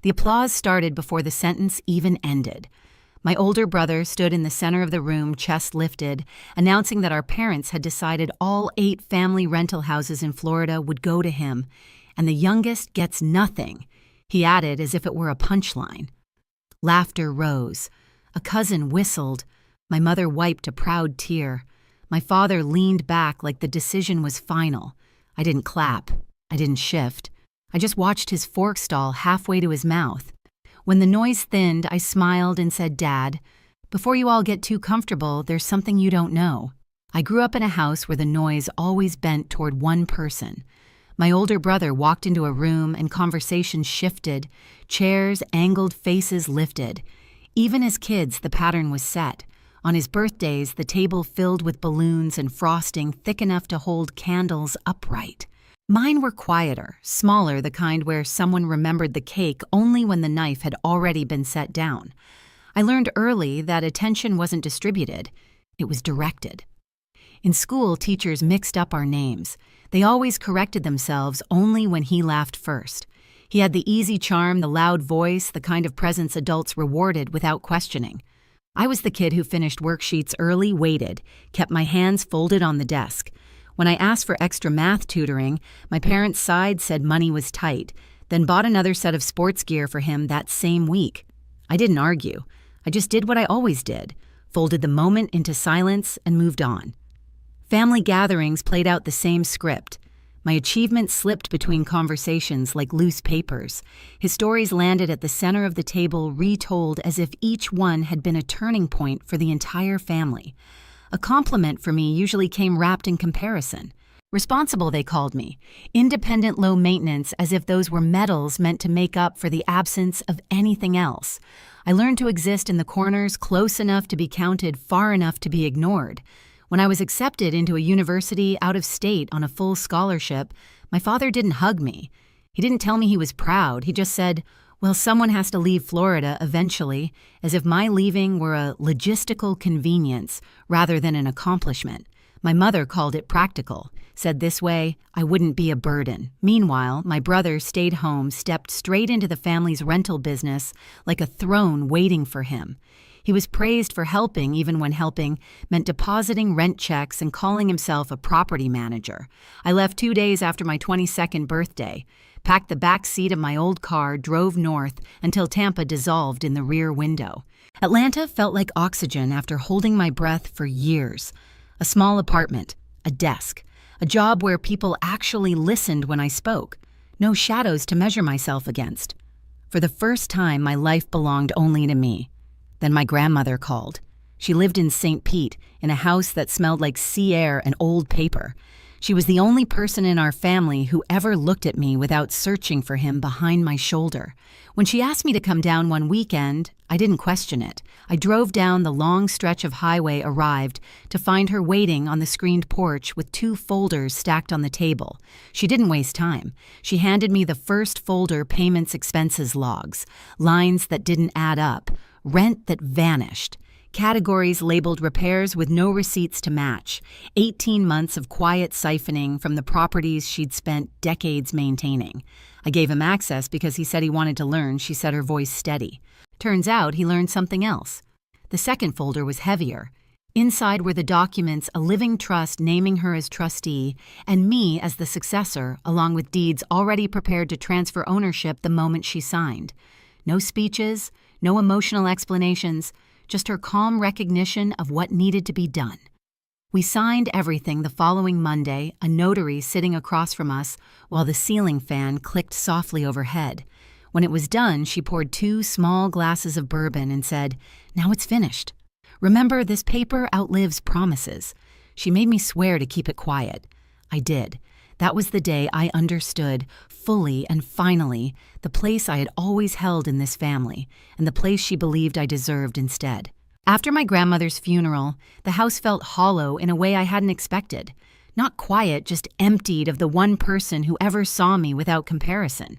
The applause started before the sentence even ended. My older brother stood in the center of the room, chest lifted, announcing that our parents had decided all 8 family rental houses in Florida would go to him, and the youngest gets nothing, he added as if it were a punchline. Laughter rose. A cousin whistled. My mother wiped a proud tear. My father leaned back like the decision was final. I didn't clap. I didn't shift. I just watched his fork stall halfway to his mouth. When the noise thinned, I smiled and said, "Dad, before you all get too comfortable, there's something you don't know." I grew up in a house where the noise always bent toward one person. My older brother walked into a room and conversations shifted, chairs, angled faces lifted. Even as kids, the pattern was set. On his birthdays, the table filled with balloons and frosting thick enough to hold candles upright. Mine were quieter, smaller, the kind where someone remembered the cake only when the knife had already been set down. I learned early that attention wasn't distributed, it was directed. In school, teachers mixed up our names. They always corrected themselves only when he laughed first. He had the easy charm, the loud voice, the kind of presence adults rewarded without questioning. I was the kid who finished worksheets early, waited, kept my hands folded on the desk. When I asked for extra math tutoring, my parents sighed, said money was tight, then bought another set of sports gear for him that same week. I didn't argue. I just did what I always did, folded the moment into silence and moved on. Family gatherings played out the same script. My achievements slipped between conversations like loose papers. His stories landed at the center of the table, retold as if each one had been a turning point for the entire family. A compliment for me usually came wrapped in comparison. Responsible, they called me. Independent, low maintenance, as if those were medals meant to make up for the absence of anything else. I learned to exist in the corners, close enough to be counted, far enough to be ignored. When I was accepted into a university out of state on a full scholarship, my father didn't hug me. He didn't tell me he was proud. He just said, "Well, someone has to leave Florida eventually," as if my leaving were a logistical convenience rather than an accomplishment. My mother called it practical, said this way, I wouldn't be a burden. Meanwhile, my brother stayed home, stepped straight into the family's rental business like a throne waiting for him. He was praised for helping, even when helping meant depositing rent checks and calling himself a property manager. I left 2 days after my 22nd birthday, packed the back seat of my old car, drove north until Tampa dissolved in the rear window. Atlanta felt like oxygen after holding my breath for years. A small apartment, a desk, a job where people actually listened when I spoke. No shadows to measure myself against. For the first time, my life belonged only to me. Then my grandmother called. She lived in St. Pete, in a house that smelled like sea air and old paper. She was the only person in our family who ever looked at me without searching for him behind my shoulder. When she asked me to come down one weekend, I didn't question it. I drove down the long stretch of highway, arrived, to find her waiting on the screened porch with 2 folders stacked on the table. She didn't waste time. She handed me the first folder, payments, expenses logs, lines that didn't add up, rent that vanished, categories labeled repairs with no receipts to match, 18 months of quiet siphoning from the properties she'd spent decades maintaining. I gave him access because he said he wanted to learn, she said, her voice steady. Turns out he learned something else. The second folder was heavier. Inside were the documents, a living trust naming her as trustee, and me as the successor, along with deeds already prepared to transfer ownership the moment she signed. No speeches, no emotional explanations, just her calm recognition of what needed to be done. We signed everything the following Monday, a notary sitting across from us while the ceiling fan clicked softly overhead. When it was done, she poured 2 small glasses of bourbon and said, "Now it's finished. Remember, this paper outlives promises." She made me swear to keep it quiet. I did. That was the day I understood, fully and finally, the place I had always held in this family, and the place she believed I deserved instead. After my grandmother's funeral, the house felt hollow in a way I hadn't expected. Not quiet, just emptied of the one person who ever saw me without comparison.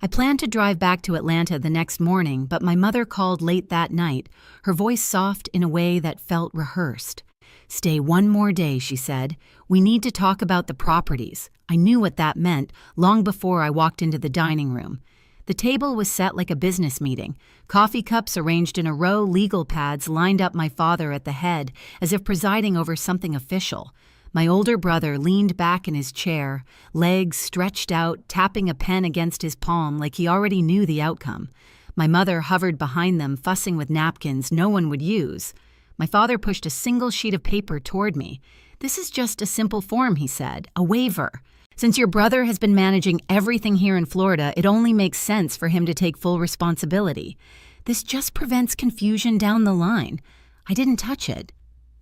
I planned to drive back to Atlanta the next morning, but my mother called late that night, her voice soft in a way that felt rehearsed. "Stay one more day," she said. "We need to talk about the properties." I knew what that meant long before I walked into the dining room. The table was set like a business meeting, coffee cups arranged in a row, legal pads lined up, my father at the head, as if presiding over something official. My older brother leaned back in his chair, legs stretched out, tapping a pen against his palm like he already knew the outcome. My mother hovered behind them, fussing with napkins no one would use. My father pushed a single sheet of paper toward me. "This is just a simple form," he said, "a waiver. Since your brother has been managing everything here in Florida, it only makes sense for him to take full responsibility. This just prevents confusion down the line." I didn't touch it.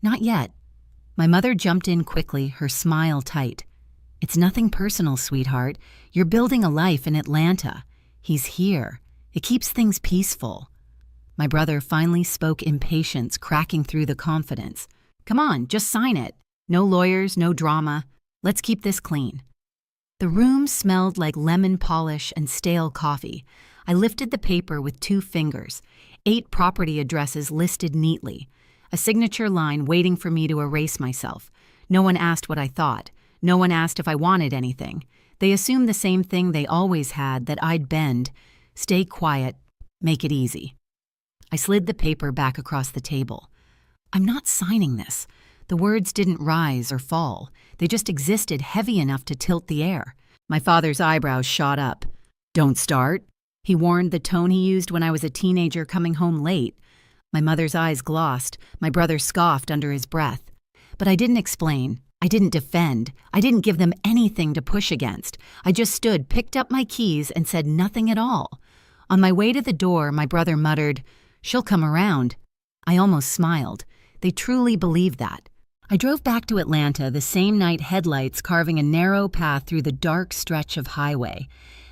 Not yet. My mother jumped in quickly, her smile tight. "It's nothing personal, sweetheart. You're building a life in Atlanta. He's here. It keeps things peaceful." My brother finally spoke, impatience cracking through the confidence. "Come on, just sign it. No lawyers, no drama. Let's keep this clean." The room smelled like lemon polish and stale coffee. I lifted the paper with 2 fingers. 8 property addresses listed neatly. A signature line waiting for me to erase myself. No one asked what I thought. No one asked if I wanted anything. They assumed the same thing they always had, that I'd bend. Stay quiet. Make it easy. I slid the paper back across the table. I'm not signing this. The words didn't rise or fall. They just existed, heavy enough to tilt the air. My father's eyebrows shot up. "Don't start," he warned, the tone he used when I was a teenager coming home late. My mother's eyes glossed. My brother scoffed under his breath. But I didn't explain. I didn't defend. I didn't give them anything to push against. I just stood, picked up my keys, and said nothing at all. On my way to the door, my brother muttered, "She'll come around." I almost smiled. They truly believed that. I drove back to Atlanta the same night, headlights carving a narrow path through the dark stretch of highway.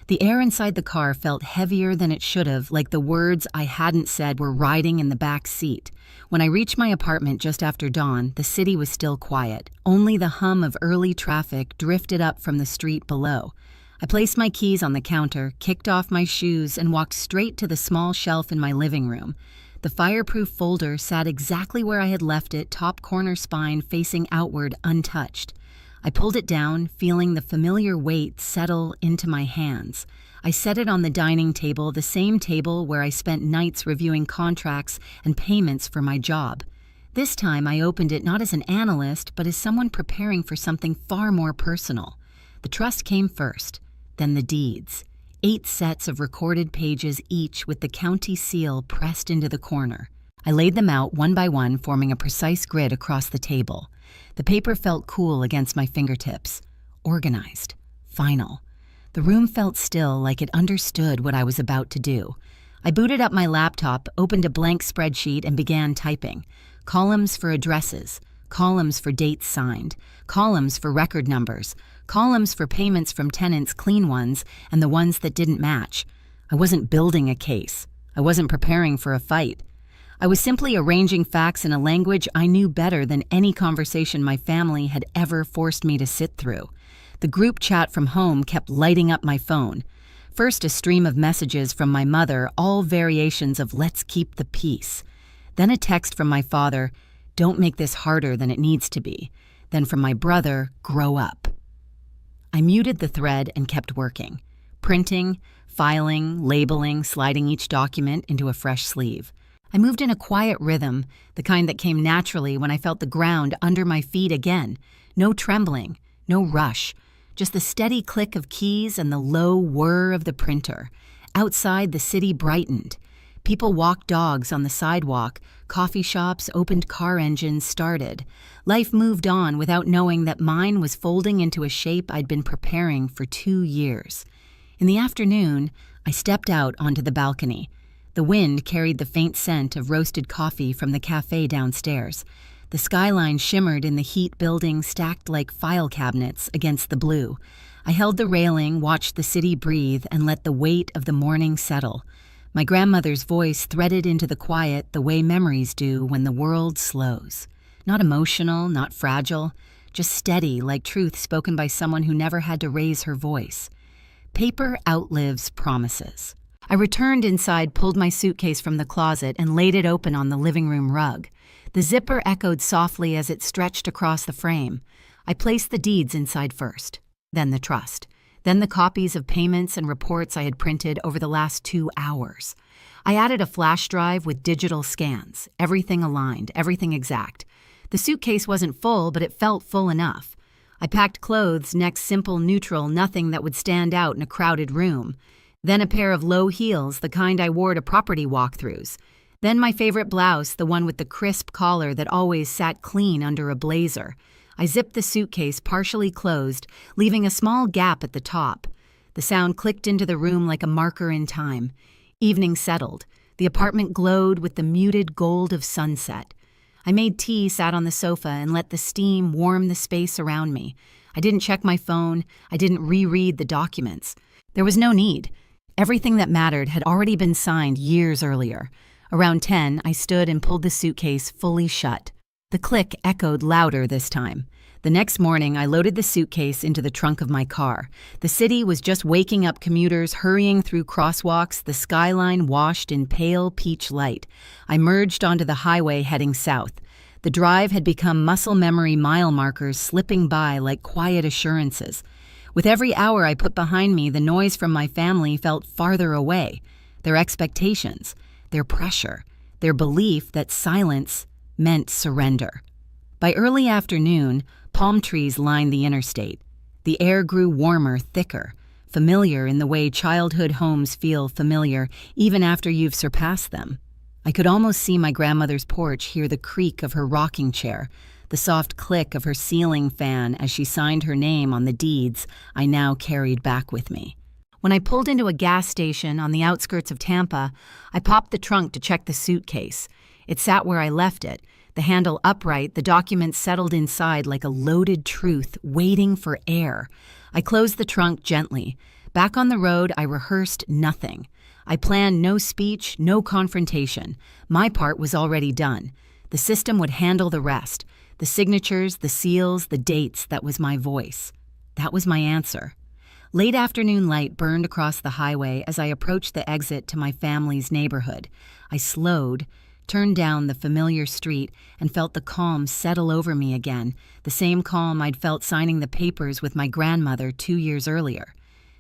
The air inside the car felt heavier than it should have, like the words I hadn't said were riding in the back seat. When I reached my apartment just after dawn, the city was still quiet. Only the hum of early traffic drifted up from the street below. I placed my keys on the counter, kicked off my shoes, and walked straight to the small shelf in my living room. The fireproof folder sat exactly where I had left it, top corner spine facing outward, untouched. I pulled it down, feeling the familiar weight settle into my hands. I set it on the dining table, the same table where I spent nights reviewing contracts and payments for my job. This time I opened it not as an analyst, but as someone preparing for something far more personal. The trust came first, then the deeds. 8 sets of recorded pages each with the county seal pressed into the corner. I laid them out one by one, forming a precise grid across the table. The paper felt cool against my fingertips. Organized. Final. The room felt still, like it understood what I was about to do. I booted up my laptop, opened a blank spreadsheet, and began typing. Columns for addresses. Columns for dates signed. Columns for record numbers. Columns for payments from tenants, clean ones, and the ones that didn't match. I wasn't building a case. I wasn't preparing for a fight. I was simply arranging facts in a language I knew better than any conversation my family had ever forced me to sit through. The group chat from home kept lighting up my phone. First, a stream of messages from my mother, all variations of "let's keep the peace." Then a text from my father, "don't make this harder than it needs to be." Then from my brother, "grow up." I muted the thread and kept working. Printing, filing, labeling, sliding each document into a fresh sleeve. I moved in a quiet rhythm, the kind that came naturally when I felt the ground under my feet again. No trembling, no rush, just the steady click of keys and the low whir of the printer. Outside, the city brightened. People walked dogs on the sidewalk, coffee shops opened, car engines started. Life moved on without knowing that mine was folding into a shape I'd been preparing for 2 years. In the afternoon, I stepped out onto the balcony. The wind carried the faint scent of roasted coffee from the cafe downstairs. The skyline shimmered in the heat, buildings stacked like file cabinets against the blue. I held the railing, watched the city breathe, and let the weight of the morning settle. My grandmother's voice threaded into the quiet the way memories do when the world slows. Not emotional, not fragile, just steady, like truth spoken by someone who never had to raise her voice. Paper outlives promises. I returned inside, pulled my suitcase from the closet, and laid it open on the living room rug. The zipper echoed softly as it stretched across the frame. I placed the deeds inside first, then the trust, Then the copies of payments and reports I had printed over the last 2 hours. I added a flash drive with digital scans, everything aligned, everything exact. The suitcase wasn't full, but it felt full enough. I packed clothes, next simple, neutral, nothing that would stand out in a crowded room. Then a pair of low heels, the kind I wore to property walkthroughs. Then my favorite blouse, the one with the crisp collar that always sat clean under a blazer. I zipped the suitcase partially closed, leaving a small gap at the top. The sound clicked into the room like a marker in time. Evening settled. The apartment glowed with the muted gold of sunset. I made tea, sat on the sofa, and let the steam warm the space around me. I didn't check my phone. I didn't reread the documents. There was no need. Everything that mattered had already been signed years earlier. Around 10, I stood and pulled the suitcase fully shut. The click echoed louder this time. The next morning, I loaded the suitcase into the trunk of my car. The city was just waking up, commuters hurrying through crosswalks, the skyline washed in pale peach light. I merged onto the highway heading south. The drive had become muscle memory mile markers slipping by like quiet assurances. With every hour I put behind me, the noise from my family felt farther away. Their expectations, their pressure, their belief that silence meant surrender. By early afternoon, palm trees lined the interstate. The air grew warmer, thicker, familiar in the way childhood homes feel familiar even after you've surpassed them. I could almost see my grandmother's porch, hear the creak of her rocking chair, the soft click of her ceiling fan as she signed her name on the deeds I now carried back with me. When I pulled into a gas station on the outskirts of Tampa, I popped the trunk to check the suitcase. It sat where I left it, the handle upright, the documents settled inside like a loaded truth waiting for air. I closed the trunk gently. Back on the road, I rehearsed nothing. I planned no speech, no confrontation. My part was already done. The system would handle the rest. The signatures, the seals, the dates, that was my voice. That was my answer. Late afternoon light burned across the highway as I approached the exit to my family's neighborhood. I slowed, turned down the familiar street, and felt the calm settle over me again, the same calm I'd felt signing the papers with my grandmother 2 years earlier.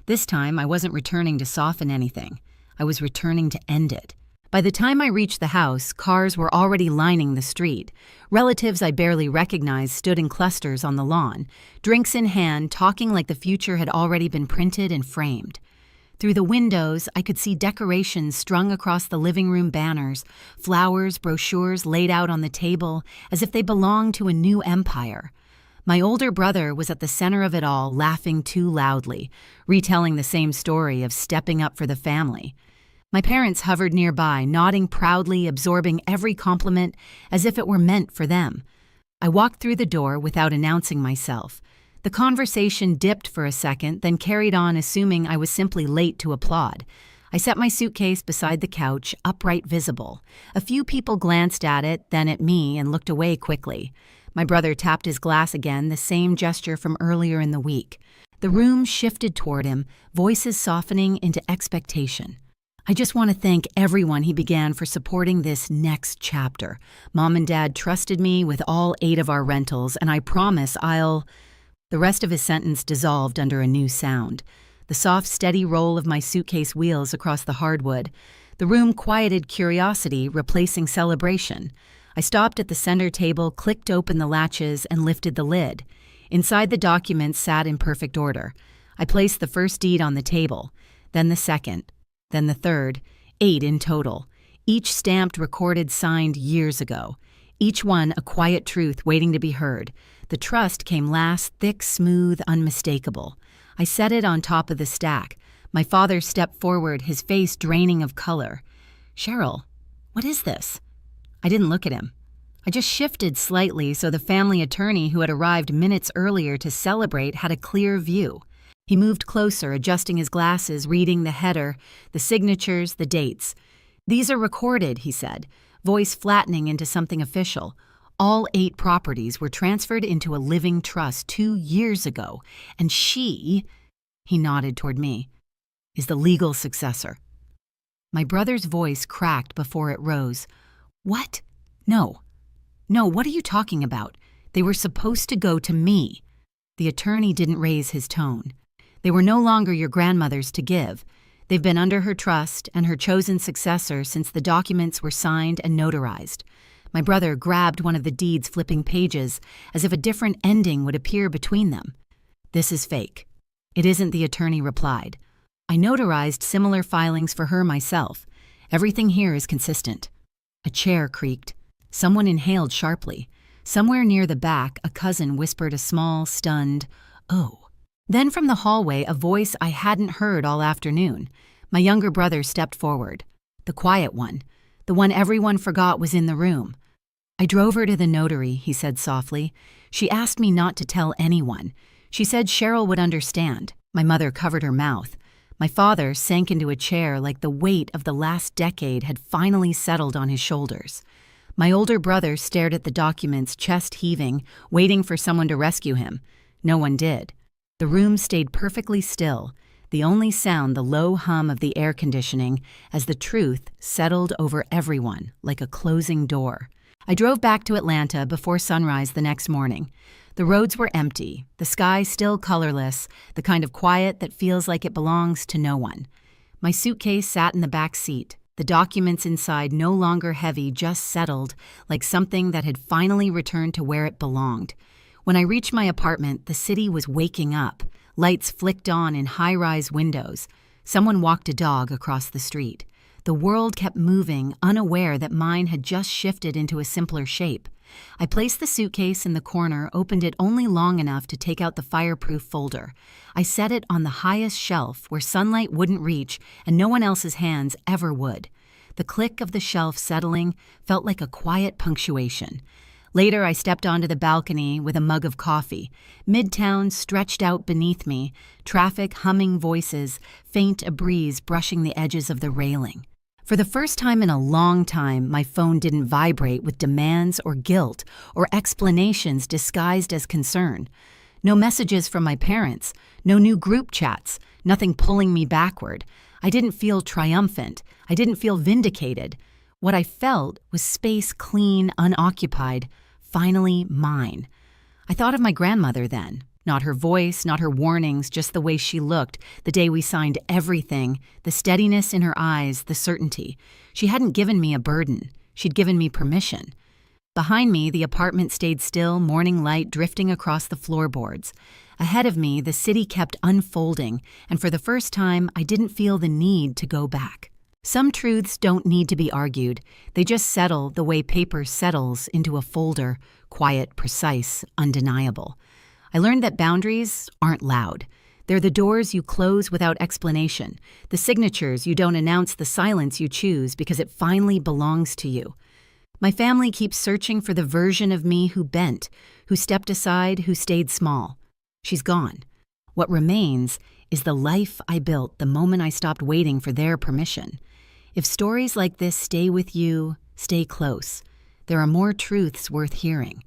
This time, I wasn't returning to soften anything. I was returning to end it. By the time I reached the house, cars were already lining the street. Relatives I barely recognized stood in clusters on the lawn, drinks in hand, talking like the future had already been printed and framed. Through the windows, I could see decorations strung across the living room banners, flowers, brochures laid out on the table as if they belonged to a new empire. My older brother was at the center of it all, laughing too loudly, retelling the same story of stepping up for the family. My parents hovered nearby, nodding proudly, absorbing every compliment as if it were meant for them. I walked through the door without announcing myself. The conversation dipped for a second, then carried on, assuming I was simply late to applaud. I set my suitcase beside the couch, upright visible. A few people glanced at it, then at me, and looked away quickly. My brother tapped his glass again, the same gesture from earlier in the week. The room shifted toward him, voices softening into expectation. I just want to thank everyone, he began, for supporting this next chapter. Mom and Dad trusted me with all 8 of our rentals, and I promise I'll... The rest of his sentence dissolved under a new sound. The soft, steady roll of my suitcase wheels across the hardwood. The room quieted curiosity, replacing celebration. I stopped at the center table, clicked open the latches, and lifted the lid. Inside, the documents sat in perfect order. I placed the first deed on the table, then the second, then the third, 8 in total. Each stamped, recorded, signed years ago. Each one a quiet truth waiting to be heard. The trust came last, thick, smooth, unmistakable. I set it on top of the stack. My father stepped forward, his face draining of color. "Cheryl, what is this?" I didn't look at him. I just shifted slightly so the family attorney who had arrived minutes earlier to celebrate had a clear view. He moved closer, adjusting his glasses, reading the header, the signatures, the dates. "These are recorded," he said, voice flattening into something official. All 8 properties were transferred into a living trust 2 years ago, and she, he nodded toward me, is the legal successor. My brother's voice cracked before it rose. "What? No, what are you talking about? They were supposed to go to me." The attorney didn't raise his tone. They were no longer your grandmother's to give. They've been under her trust and her chosen successor since the documents were signed and notarized. My brother grabbed one of the deeds, flipping pages, as if a different ending would appear between them. "This is fake." "It isn't," the attorney replied. "I notarized similar filings for her myself. Everything here is consistent." A chair creaked. Someone inhaled sharply. Somewhere near the back, a cousin whispered a small, stunned, "Oh." Then from the hallway, a voice I hadn't heard all afternoon. My younger brother stepped forward. The quiet one. The one everyone forgot was in the room. "I drove her to the notary," he said softly. "She asked me not to tell anyone. She said Cheryl would understand." My mother covered her mouth. My father sank into a chair like the weight of the last decade had finally settled on his shoulders. My older brother stared at the documents, chest heaving, waiting for someone to rescue him. No one did. The room stayed perfectly still, the only sound the low hum of the air conditioning as the truth settled over everyone like a closing door. I drove back to Atlanta before sunrise the next morning. The roads were empty, the sky still colorless, the kind of quiet that feels like it belongs to no one. My suitcase sat in the back seat, the documents inside no longer heavy, just settled, like something that had finally returned to where it belonged. When I reached my apartment, the city was waking up. Lights flicked on in high-rise windows. Someone walked a dog across the street. The world kept moving, unaware that mine had just shifted into a simpler shape. I placed the suitcase in the corner, opened it only long enough to take out the fireproof folder. I set it on the highest shelf where sunlight wouldn't reach and no one else's hands ever would. The click of the shelf settling felt like a quiet punctuation. Later, I stepped onto the balcony with a mug of coffee. Midtown stretched out beneath me, traffic humming voices, faint a breeze brushing the edges of the railing. For the first time in a long time, my phone didn't vibrate with demands or guilt or explanations disguised as concern. No messages from my parents, no new group chats, nothing pulling me backward. I didn't feel triumphant. I didn't feel vindicated. What I felt was space clean, unoccupied, finally mine. I thought of my grandmother then. Not her voice, not her warnings, just the way she looked, the day we signed everything, the steadiness in her eyes, the certainty. She hadn't given me a burden. She'd given me permission. Behind me, the apartment stayed still, morning light drifting across the floorboards. Ahead of me, the city kept unfolding, and for the first time, I didn't feel the need to go back. Some truths don't need to be argued. They just settle the way paper settles into a folder, quiet, precise, undeniable. I learned that boundaries aren't loud. They're the doors you close without explanation, the signatures you don't announce, the silence you choose because it finally belongs to you. My family keeps searching for the version of me who bent, who stepped aside, who stayed small. She's gone. What remains is the life I built the moment I stopped waiting for their permission. If stories like this stay with you, stay close. There are more truths worth hearing.